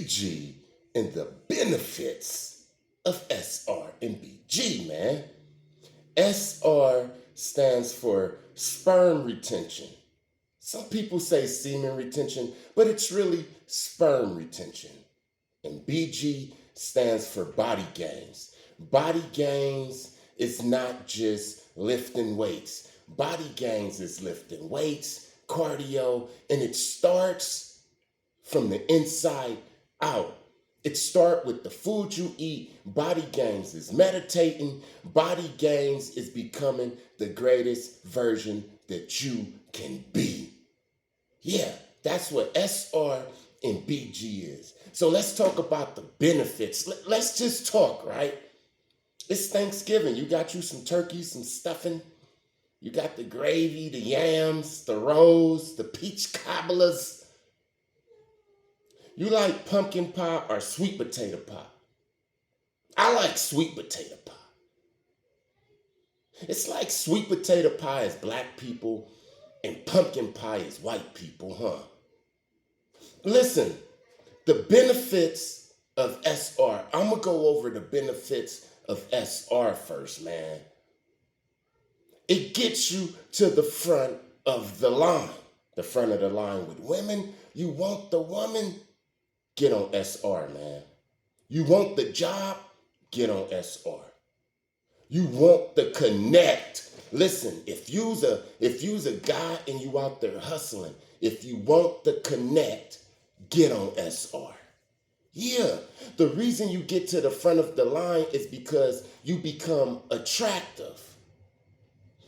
SR&BG and the benefits of SR&BG, man. SR stands for sperm retention. Some people say semen retention, but it's really sperm retention. And BG stands for body gains. Body gains is not just lifting weights. Body gains is lifting weights, cardio, and it starts from the inside out. It starts with the food you eat. Body gains is meditating. Body gains is becoming the greatest version that you can be. Yeah, that's what SR&BG is. So let's talk about the benefits. Let's just talk, right? It's Thanksgiving. You got you some turkey, some stuffing. You got the gravy, the yams, the rolls, the peach cobblers. You like pumpkin pie or sweet potato pie? I like sweet potato pie. It's like sweet potato pie is black people and pumpkin pie is white people, huh? Listen, the benefits of SR. I'm going to go over the benefits of SR first, man. It gets you to the front of the line. The front of the line with women. You want the woman? Get on SR, man. You want the job? Get on SR. You want the connect. Listen, if you's a guy and you out there hustling, if you want the connect, get on SR. Yeah, the reason you get to the front of the line is because you become attractive.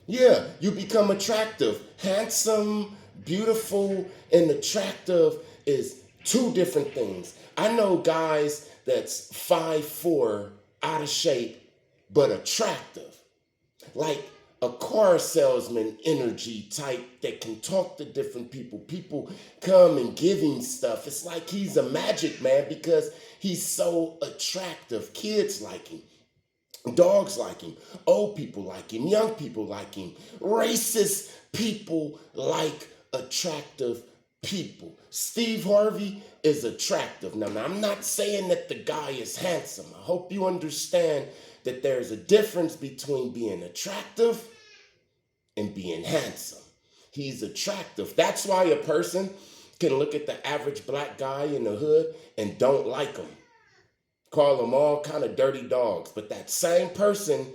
Yeah, you become attractive. Handsome, beautiful, and attractive is two different things. I know guys that's 5'4", out of shape, but attractive. Like a car salesman energy type that can talk to different people. People come and give him stuff. It's like he's a magic man because he's so attractive. Kids like him. Dogs like him. Old people like him. Young people like him. Racist people like attractive people. Steve Harvey is attractive. Now, I'm not saying that the guy is handsome. I hope you understand that there's a difference between being attractive and being handsome. He's attractive. That's why a person can look at the average black guy in the hood and don't like him. Call them all kind of dirty dogs. But that same person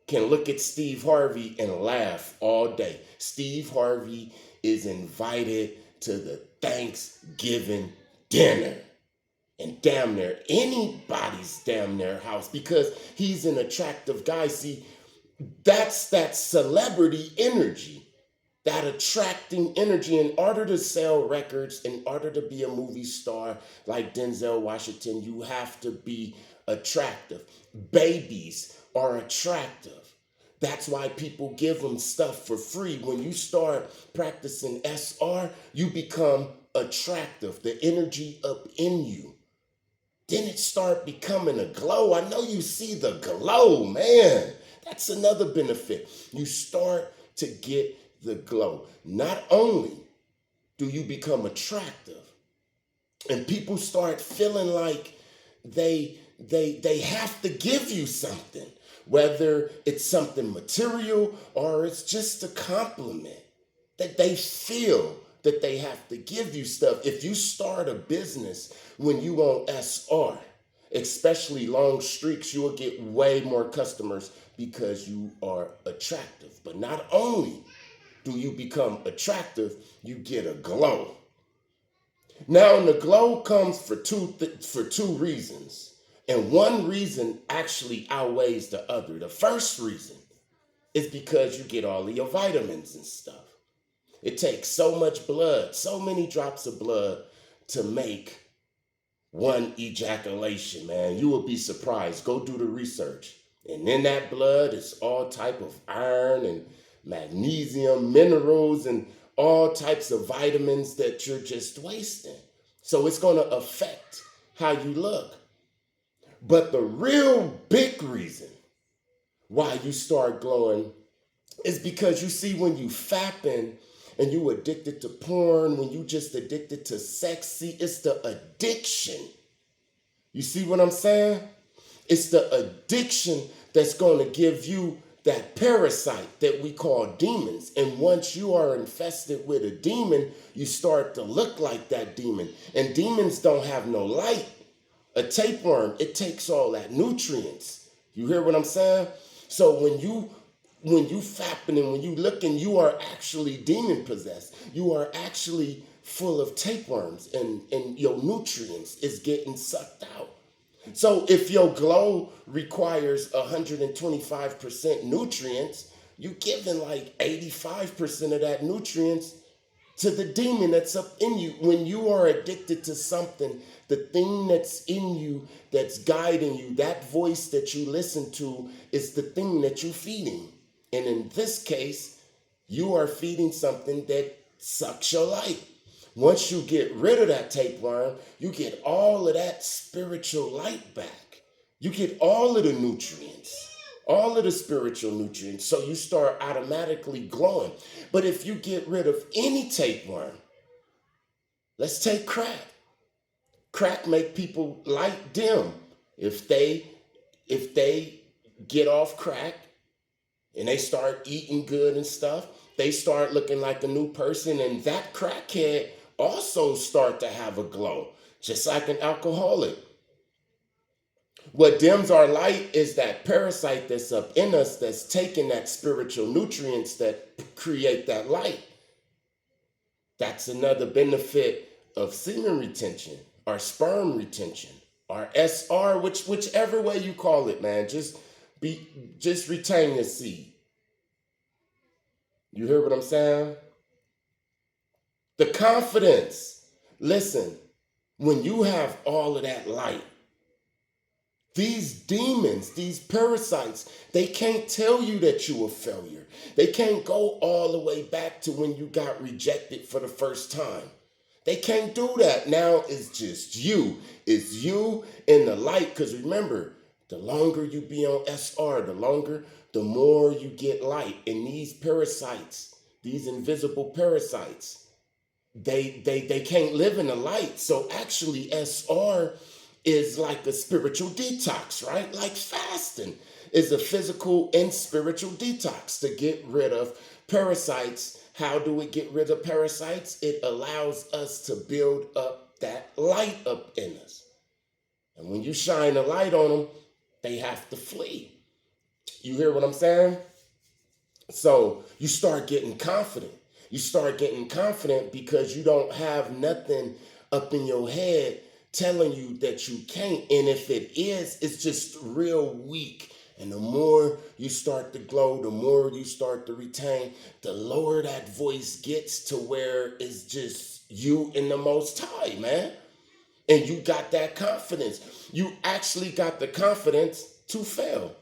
can look at Steve Harvey and laugh all day. Steve Harvey is invited to the Thanksgiving dinner. And damn near anybody's damn near house because he's an attractive guy. See, that's that celebrity energy, that attracting energy. In order to sell records, in order to be a movie star like Denzel Washington, you have to be attractive. Babies are attractive. That's why people give them stuff for free. When you start practicing SR, you become attractive. The energy up in you. Then it start becoming a glow. I know you see the glow, man. That's another benefit. You start to get the glow. Not only do you become attractive, and people start feeling like they have to give you something, whether it's something material or it's just a compliment, that they feel that they have to give you stuff. If you start a business when you on SR, especially long streaks, you will get way more customers because you are attractive. But not only do you become attractive, you get a glow. Now, the glow comes for two reasons. And one reason actually outweighs the other. The first reason is because you get all of your vitamins and stuff. It takes so much blood, so many drops of blood to make one ejaculation, man. You will be surprised. Go do the research. And in that blood is all type of iron and magnesium, minerals, and all types of vitamins that you're just wasting. So it's going to affect how you look. But the real big reason why you start glowing is because you see when you fapping and you addicted to porn, when you just addicted to sex, see, it's the addiction You see what I'm saying? It's the addiction that's going to give you that parasite that we call demons. And once you are infested with a demon, you start to look like that demon. And demons don't have no light. A tapeworm, it takes all that nutrients. You hear what I'm saying? So when you fapping and when you looking, you are actually demon possessed. You are actually full of tapeworms, and your nutrients is getting sucked out. So if your glow requires 125% nutrients, you giving like 85% of that nutrients to the demon that's up in you. When you are addicted to something, the thing that's in you that's guiding you, that voice that you listen to, is the thing that you're feeding. And in this case, you are feeding something that sucks your life. Once you get rid of that tapeworm, you get all of that spiritual light back. You get all of the nutrients, all of the spiritual nutrients. So you start automatically glowing. But if you get rid of any tapeworm, let's take crack. Crack make people light dim. If they get off crack and they start eating good and stuff, they start looking like a new person, and that crackhead also start to have a glow, just like an alcoholic. What dims our light is that parasite that's up in us that's taking that spiritual nutrients that create that light. That's another benefit of semen retention, or sperm retention, or SR, whichever way you call it, man. Just retain your seed. You hear what I'm saying? The confidence. Listen, when you have all of that light, these demons, these parasites, they can't tell you that you a failure. They can't go all the way back to when you got rejected for the first time. They can't do that. Now it's just you. It's you in the light. Because remember, the longer you be on SR, the more you get light. And these parasites, these invisible parasites, they can't live in the light. So actually SR is like a spiritual detox, right? Like fasting is a physical and spiritual detox to get rid of parasites. How do we get rid of parasites? It allows us to build up that light up in us. And when you shine a light on them, they have to flee. You hear what I'm saying? So you start getting confident. You start getting confident because you don't have nothing up in your head telling you that you can't. And if it is, it's just real weak. And the more you start to glow, the more you start to retain, the lower that voice gets to where it's just you and the Most High, man. And you got that confidence. You actually got the confidence to fail.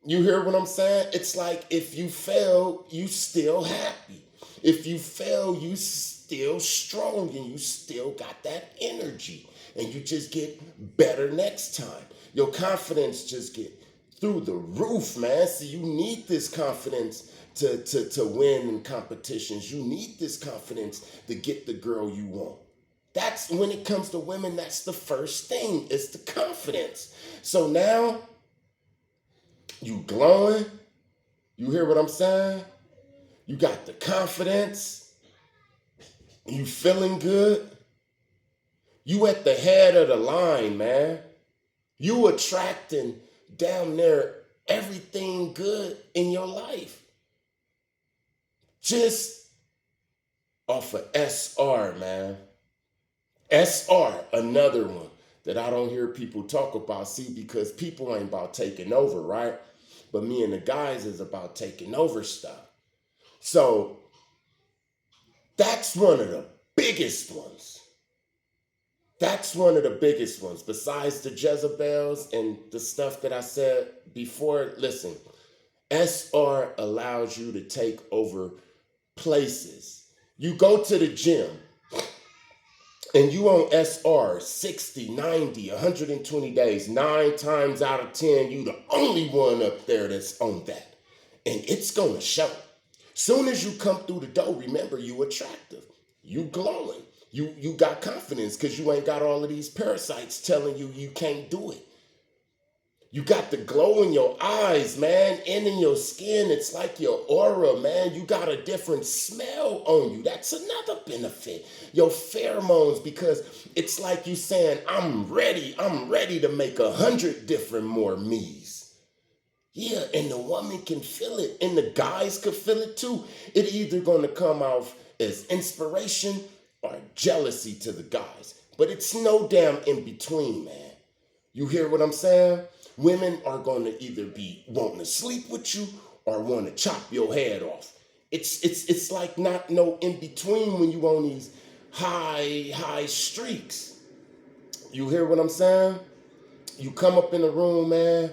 You hear what I'm saying? It's like if you fail, you still happy. If you fail, you still strong and you still got that energy. And you just get better next time. Your confidence just get through the roof, man. So you need this confidence to win in competitions. You need this confidence to get the girl you want. That's when it comes to women, that's the first thing. It's the confidence. So now you glowing. You hear what I'm saying? You got the confidence. You feeling good. You at the head of the line, man. You attracting down there everything good in your life. Just off of SR, man. SR, another one that I don't hear people talk about. See, because people ain't about taking over, right? But me and the guys is about taking over stuff. So that's one of the biggest ones. That's one of the biggest ones. Besides the Jezebels and the stuff that I said before, listen, SR allows you to take over places. You go to the gym and you on SR 60, 90, 120 days, 9 times out of 10, you the only one up there that's on that. And it's going to show. Soon as you come through the door, remember, you attractive. You glowing. You got confidence because you ain't got all of these parasites telling you you can't do it. You got the glow in your eyes, man, and in your skin. It's like your aura, man. You got a different smell on you. That's another benefit. Your pheromones, because it's like you saying, I'm ready to make 100 different more me's. Yeah, and the woman can feel it, and the guys could feel it too. It either gonna come off as inspiration or jealousy to the guys. But it's no damn in between, man. You hear what I'm saying? Women are going to either be wanting to sleep with you or want to chop your head off. It's like not no in between when you on these high streaks. You hear what I'm saying? You come up in the room, man,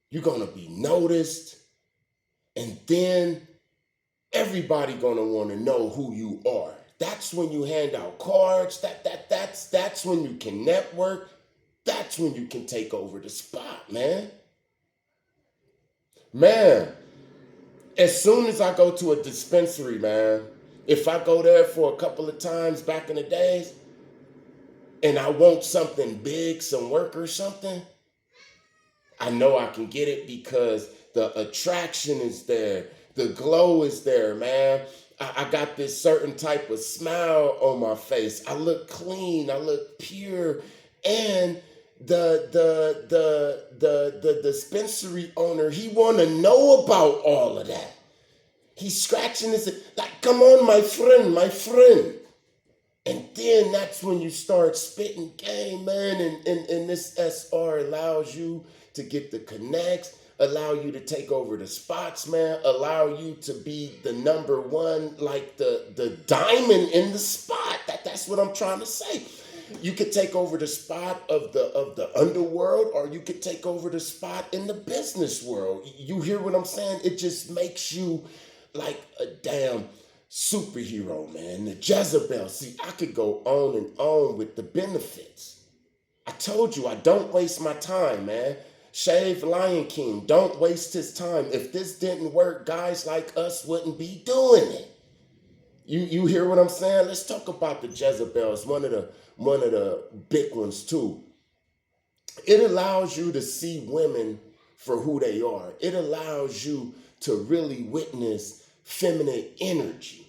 you're going to be noticed, and then everybody going to want to know who you are. That's when you hand out cards. That's when you can network. That's when you can take over the spot, man. Man, as soon as I go to a dispensary, man, if I go there for a couple of times back in the days and I want something big, some work or something, I know I can get it because the attraction is there. The glow is there, man. I got this certain type of smile on my face. I look clean. I look pure. And the dispensary owner, he want to know about all of that. He's scratching his head, like, come on, my friend. And then that's when you start spitting game, man. And this SR allows you to get the connects, allow you to take over the spots, man, allow you to be the number one, like the diamond in the spot. That's what I'm trying to say. You could take over the spot of the underworld, or you could take over the spot in the business world. You hear what I'm saying? It just makes you like a damn superhero, man. The Jezebel. See, I could go on and on with the benefits. I told you, I don't waste my time, man. Shave Lion King, don't waste his time. If this didn't work, guys like us wouldn't be doing it. You hear what I'm saying? Let's talk about the Jezebels, one of the big ones too. It allows you to see women for who they are. It allows you to really witness feminine energy.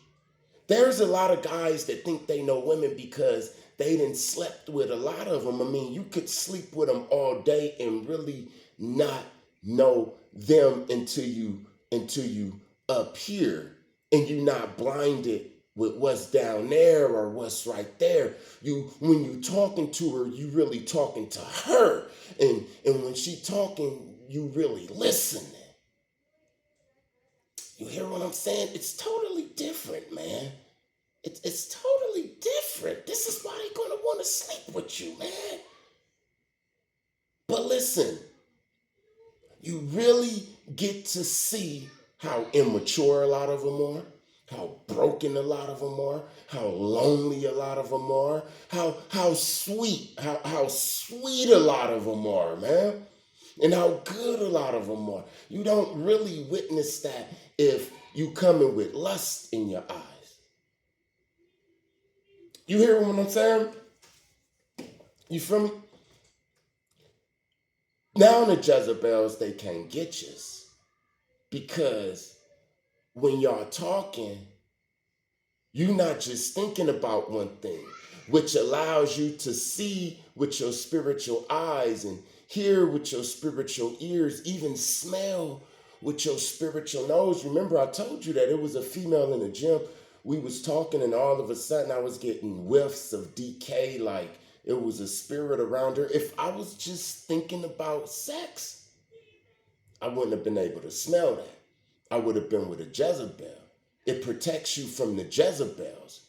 There's a lot of guys that think they know women because they done slept with a lot of them. I mean, you could sleep with them all day and really not know them until you up here, and you're not blinded with what's down there or what's right there. When you talking to her, you really talking to her. And when she talking, you really listening. You hear what I'm saying? It's totally different, man. It's totally different. This is why they're gonna want to sleep with you, man. But listen, you really get to see how immature a lot of them are, how broken a lot of them are, how lonely a lot of them are, how sweet a lot of them are, man, and how good a lot of them are. You don't really witness that if you coming with lust in your eyes. You hear what I'm saying? You feel me? Now the Jezebels, they can't get you because when y'all talking, you're not just thinking about one thing, which allows you to see with your spiritual eyes and hear with your spiritual ears, even smell with your spiritual nose. Remember, I told you that it was a female in the gym. We was talking and all of a sudden I was getting whiffs of decay, like it was a spirit around her. If I was just thinking about sex, I wouldn't have been able to smell that. I would have been with a Jezebel. It protects you from the Jezebels.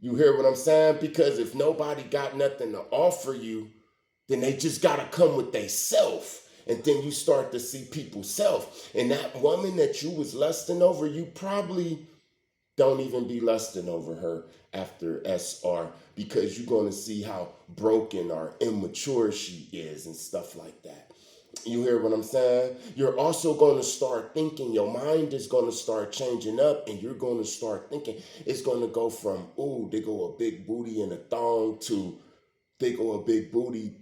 You hear what I'm saying? Because if nobody got nothing to offer you, then they just got to come with they self. And then you start to see people's self. And that woman that you was lusting over, you probably don't even be lusting over her after SR, because you're going to see how broken or immature she is and stuff like that. You hear what I'm saying? You're also going to start thinking, your mind is going to start changing up, and you're going to start thinking it's going to go from, ooh, they go a big booty and a thong to they go a big booty.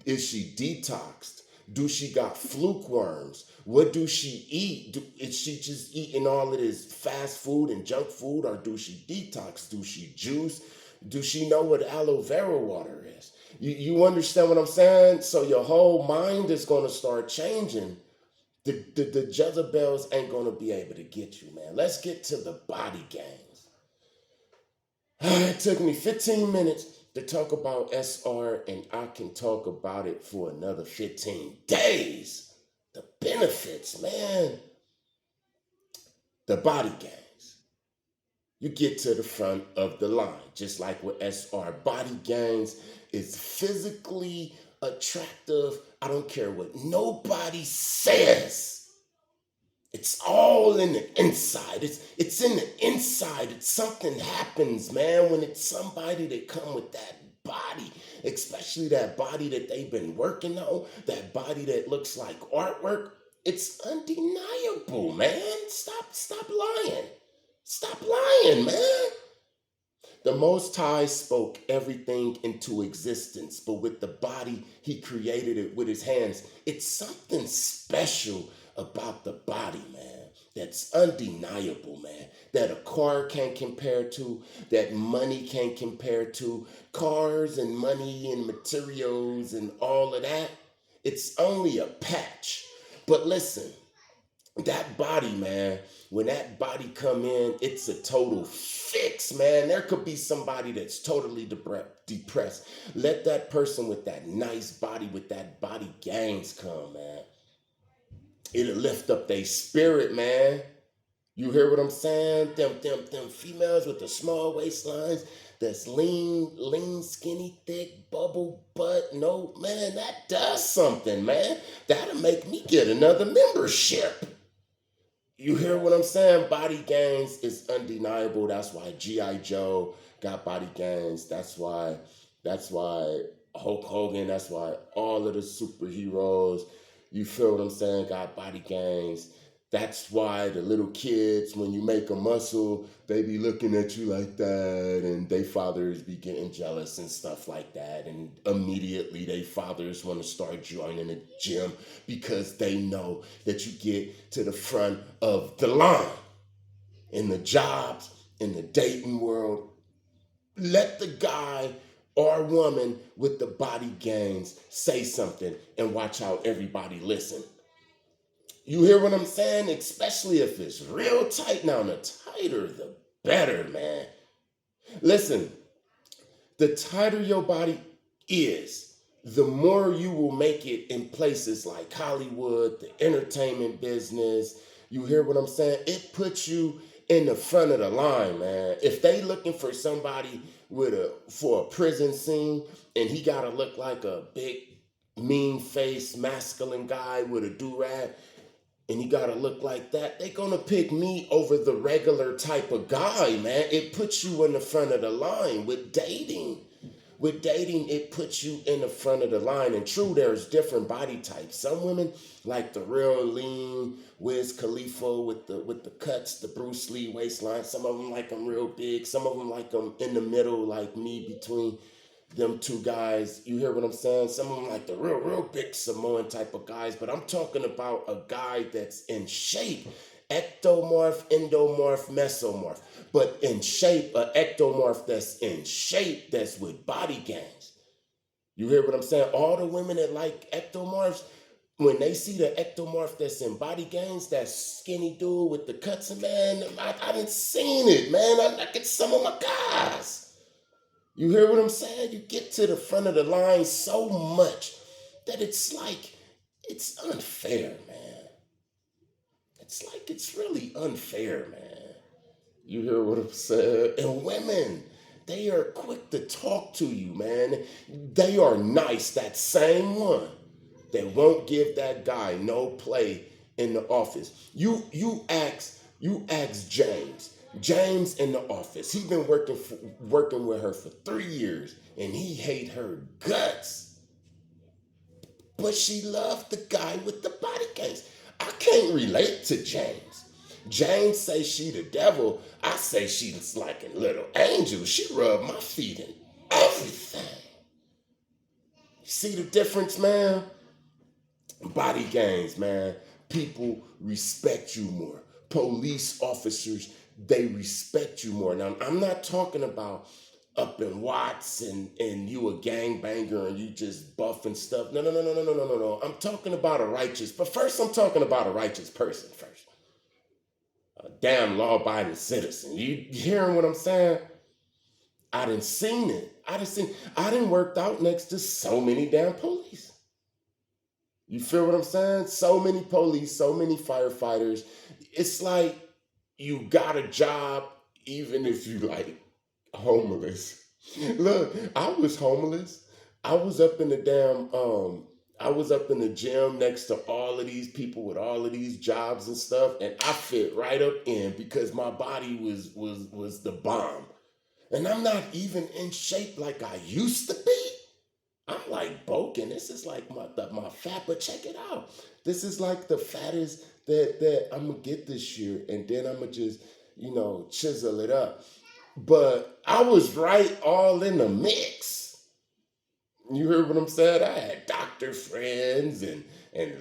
Is she detoxed? Do she got fluke worms? What do she eat? Is she just eating all of this fast food and junk food, or do she detox? Do she juice? Do she know what aloe vera water is? You understand what I'm saying? So your whole mind is going to start changing. The Jezebels ain't going to be able to get you, man. Let's get to the body games. It took me 15 minutes to talk about SR, and I can talk about it for another 15 days. The benefits, man. The body gains. You get to the front of the line, just like with SR. Body gains is physically attractive. I don't care what nobody says. It's all in the inside. It's in the inside. It's something happens, man, when it's somebody that come with that body, especially that body that they've been working on, that body that looks like artwork. It's undeniable, man. Stop lying. Stop lying, man. The Most High spoke everything into existence, but with the body, he created it with his hands. It's something special about the body, man, that's undeniable, man, that a car can't compare to, that money can't compare to, cars and money and materials and all of that. It's only a patch. But listen, that body, man, when that body come in, it's a total fix, man. There could be somebody that's totally depressed. Let that person with that nice body, with that body gangs come, man. It'll lift up their spirit, man. You hear what I'm saying? Them females with the small waistlines, that's lean, skinny, thick, bubble butt. No, man, that does something, man. That'll make me get another membership. You hear what I'm saying? Body gains is undeniable. That's why G.I. Joe got body gains. That's why Hulk Hogan, that's why all of the superheroes, you feel what I'm saying, got body gains. That's why the little kids, when you make a muscle, they be looking at you like that, and they fathers be getting jealous and stuff like that. And immediately they fathers want to start joining the gym because they know that you get to the front of the line in the jobs, in the dating world. Let the guy or woman with the body gains say something and watch how everybody listen. You hear what I'm saying? Especially if it's real tight. Now, the tighter, the better, man. Listen, the tighter your body is, the more you will make it in places like Hollywood, the entertainment business. You hear what I'm saying? It puts you in the front of the line, man. If they looking for somebody for a prison scene, and he gotta look like a big, mean-faced, masculine guy with a do-rag, and he gotta look like that, they gonna pick me over the regular type of guy, man. It puts you in the front of the line with dating. With dating, it puts you in the front of the line. And true, there's different body types. Some women like the real lean Wiz Khalifa with the cuts, the Bruce Lee waistline. Some of them like them real big. Some of them like them in the middle, like me, between them two guys. You hear what I'm saying? Some of them like the real big Samoan type of guys. But I'm talking about a guy that's in shape. Ectomorph, endomorph, mesomorph. But in shape, an ectomorph that's in shape, that's with body gains. You hear what I'm saying? All the women that like ectomorphs, when they see the ectomorph that's in body gains, that skinny dude with the cuts, man, I didn't seen it, man. I get some of my guys. You hear what I'm saying? You get to the front of the line so much that it's like, it's unfair, man. It's like, it's really unfair, man. You hear what I'm saying? And women, they are quick to talk to you, man. They are nice. That same one that won't give that guy no play in the office. You ask James. James in the office. He been working with her for 3 years, and he hate her guts. but she loved the guy with the body gangs. I can't relate to James. James say she the devil. I say she's like a little angel. She rubbed my feet and everything. You see the difference, man? Body gangs, man. People respect you more. Police officers, they respect you more. Now, I'm not talking about up in Watts and you a gangbanger and you just buffing stuff. No, no, no, no, no, no, no, no, no. I'm talking about a righteous, but first I'm talking about a righteous person first. A damn law-abiding citizen. You hearing what I'm saying? I done seen it. I done worked out next to so many damn police. You feel what I'm saying? So many police, so many firefighters. It's like you got a job even if you like homeless. Look, I was homeless. I was up in the damn I was up in the gym next to all of these people with all of these jobs and stuff, and I fit right up in because my body was the bomb. And I'm not even in shape like I used to be. I'm like bulking. This is like my fat, but check it out. This is like the fattest that I'm gonna get this year, and then I'm gonna just chisel it up. But I was right all in the mix. You heard what I'm saying? I had doctor friends and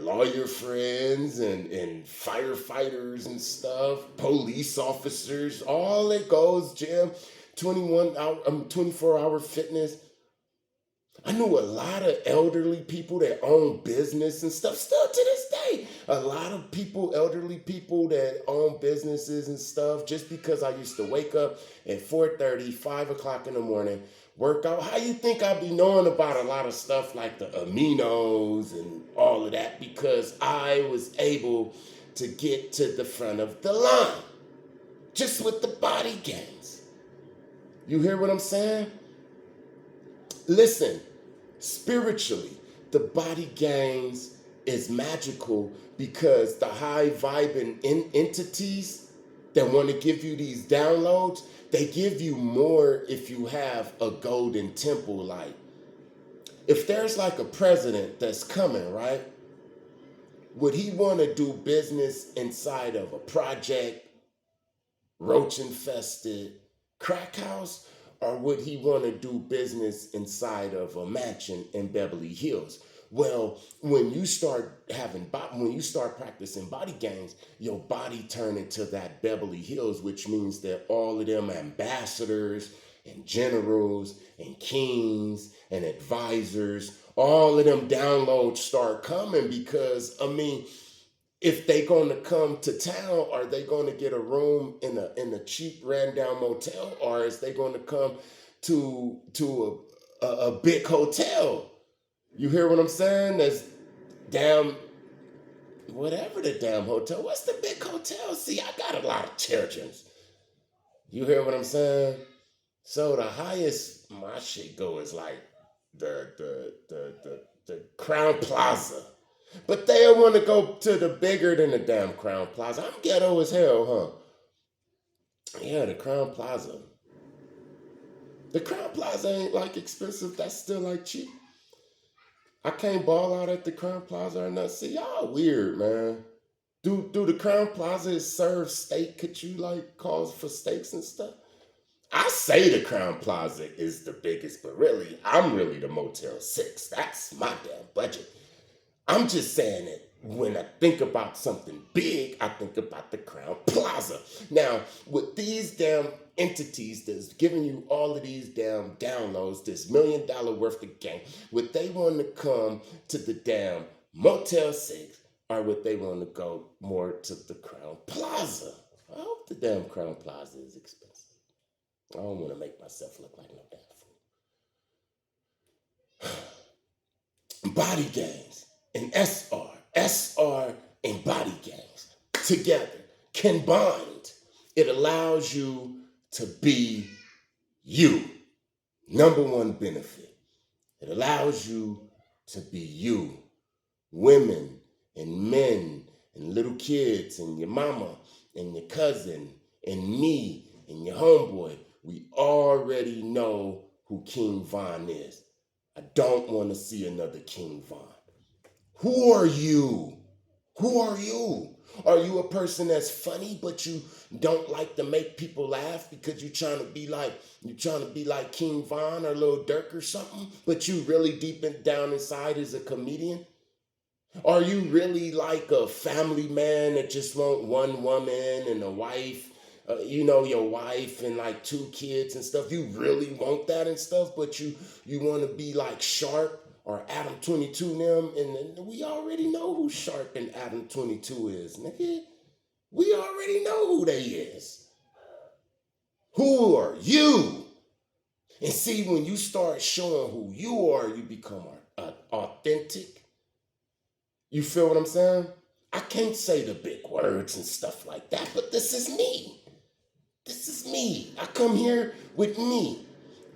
lawyer friends and firefighters and stuff, police officers, all that goes, gym, 24-hour fitness. I knew a lot of elderly people that own business and stuff still to this day. A lot of people, elderly people that own businesses and stuff, just because I used to wake up at 4:30, 5 o'clock in the morning, work out. How you think I'd be knowing about a lot of stuff like the aminos and all of that? Because I was able to get to the front of the line just with the body gains. You hear what I'm saying? Listen, spiritually, the body gangs is magical because the high vibing entities that want to give you these downloads, they give you more if you have a golden temple. Like, if there's like a president that's coming, right? Would he want to do business inside of a project, roach infested crack house? Or would he want to do business inside of a mansion in Beverly Hills? Well, when you start practicing body gangs, your body turn into that Beverly Hills, which means that all of them ambassadors and generals and kings and advisors, all of them downloads start coming because, if they gonna come to town, are they gonna get a room in a cheap ran down motel, or is they gonna come to a big hotel? You hear what I'm saying? That's damn whatever the damn hotel. What's the big hotel? See, I got a lot of children's. You hear what I'm saying? So the highest my shit go is like the Crown Plaza. But they want to go to the bigger than the damn Crown Plaza. I'm ghetto as hell, huh? Yeah, the Crown Plaza. The Crown Plaza ain't like expensive. That's still like cheap. I can't ball out at the Crown Plaza or nothing. See, y'all weird, man. Do the Crown Plaza serve steak? Could you like call for steaks and stuff? I say the Crown Plaza is the biggest, but really, I'm really the Motel 6. That's my damn budget. I'm just saying that when I think about something big, I think about the Crown Plaza. Now, with these damn entities that's giving you all of these damn downloads, this $1 million worth of game, would they want to come to the damn Motel 6 or would they want to go more to the Crown Plaza? I hope the damn Crown Plaza is expensive. I don't want to make myself look like no damn fool. Body gangs. And SR and body gangs together, combined, it allows you to be you. Number one benefit. It allows you to be you. Women and men and little kids and your mama and your cousin and me and your homeboy. We already know who King Von is. I don't want to see another King Von. Who are you? Who are you? Are you a person that's funny but you don't like to make people laugh because you're trying to be like King Von or Lil Durk or something, but you really down inside is a comedian? Are you really like a family man that just want one woman and a wife, your wife and like two kids and stuff? You really want that and stuff, but you want to be like Sharp or Adam 22 them, and then we already know who Sharp and Adam 22 is, nigga. We already know who they is. Who are you? And see, when you start showing who you are, you become authentic. You feel what I'm saying? I can't say the big words and stuff like that, but this is me. This is me. I come here with me.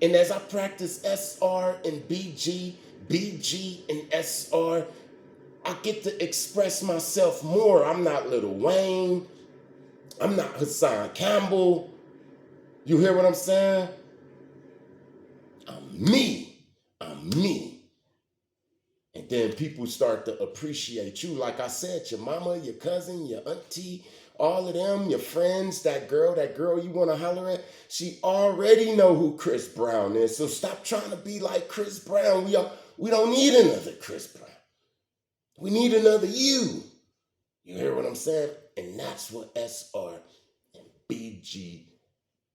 And as I practice SR and BG, BG and SR, I get to express myself more. I'm not Lil Wayne. I'm not Hassan Campbell. You hear what I'm saying? I'm me. I'm me. And then people start to appreciate you. Like I said, your mama, your cousin, your auntie, all of them, your friends, that girl you want to holler at, she already know who Chris Brown is. So stop trying to be like Chris Brown. We don't need another Chris Brown. We need another you. You hear what I'm saying? And that's what SR and BG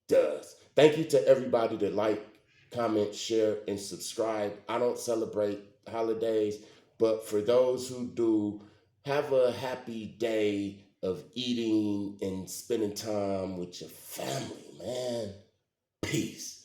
does. Thank you to everybody that like, comment, share, and subscribe. I don't celebrate holidays, but for those who do, have a happy day of eating and spending time with your family, man. Peace.